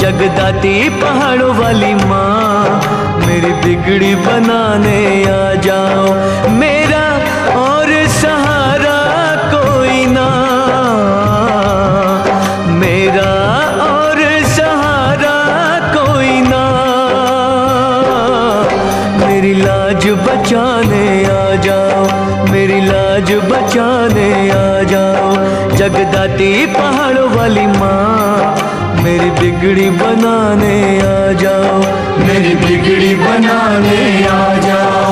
जगदाती पहाड़ों वाली माँ, मेरी बिगड़ी बनाने आ जाओ। मेरा और सहारा कोई ना, मेरा और सहारा कोई ना, मेरी लाज बचाने आ जाओ, मेरी लाज बचाने आ जाओ। जगदाती पहाड़ों वाली माँ, मेरी बिगड़ी बनाने आ जाओ, मेरी बिगड़ी बनाने आ जाओ।